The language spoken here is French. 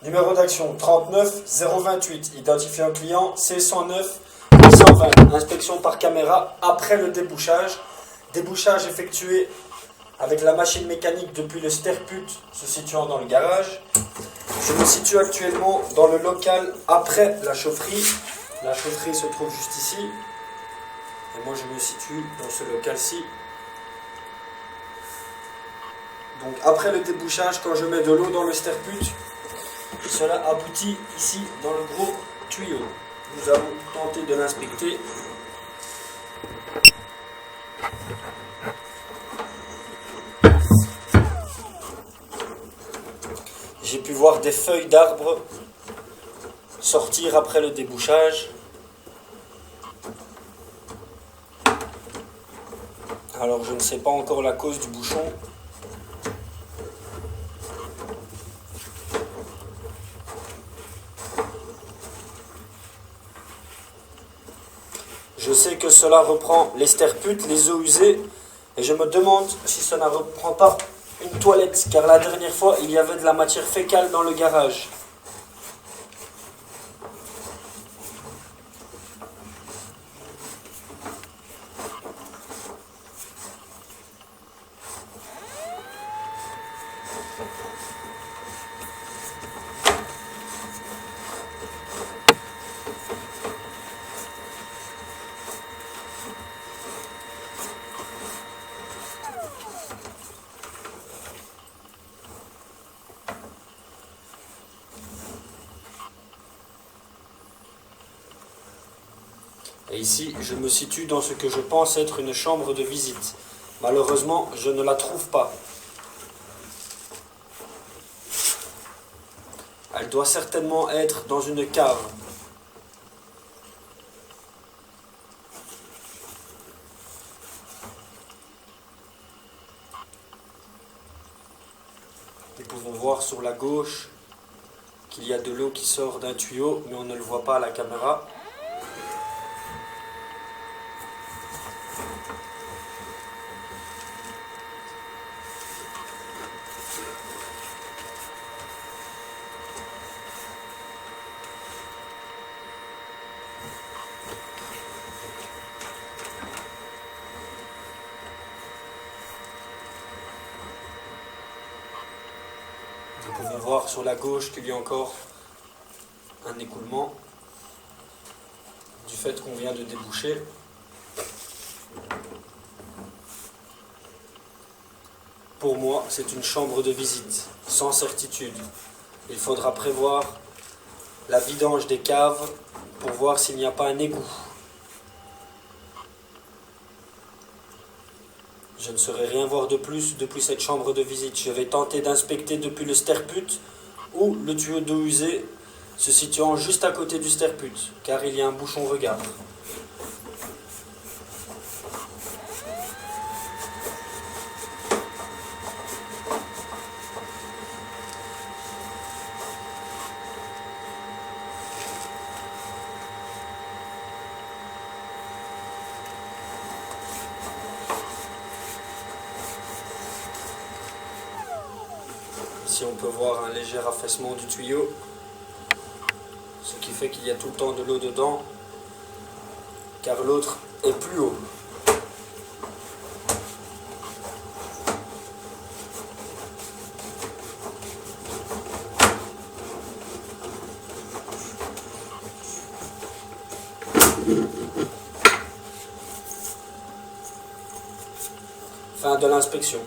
Numéro d'action 39 028. Identifiant client C109 820. Inspection par caméra après le débouchage. Débouchage effectué avec la machine mécanique depuis le sterput se situant dans le garage. Je me situe actuellement dans le local après la chaufferie. La chaufferie se trouve juste ici. Et moi je me situe dans ce local-ci. Donc après le débouchage, quand je mets de l'eau dans le sterput, cela aboutit ici dans le gros tuyau. Nous allons tenter de l'inspecter. J'ai pu voir des feuilles d'arbres sortir après le débouchage. Alors je ne sais pas encore la cause du bouchon. Je sais que cela reprend les sterputes, les eaux usées, et je me demande si cela ne reprend pas une toilette, car la dernière fois, il y avait de la matière fécale dans le garage. Et ici, je me situe dans ce que je pense être une chambre de visite. Malheureusement, je ne la trouve pas. Elle doit certainement être dans une cave. Nous pouvons voir sur la gauche qu'il y a de l'eau qui sort d'un tuyau, mais on ne le voit pas à la caméra. Vous pouvez voir sur la gauche qu'il y a encore un écoulement du fait qu'on vient de déboucher. Pour moi, c'est une chambre de visite, sans certitude. Il faudra prévoir la vidange des caves pour voir s'il n'y a pas un égout. Je ne saurais rien voir de plus depuis cette chambre de visite. Je vais tenter d'inspecter depuis le sterput ou le tuyau d'eau usée se situant juste à côté du sterput, car il y a un bouchon regard. Ici on peut voir un léger affaissement du tuyau, ce qui fait qu'il y a tout le temps de l'eau dedans, car l'autre est plus haut. Fin de l'inspection.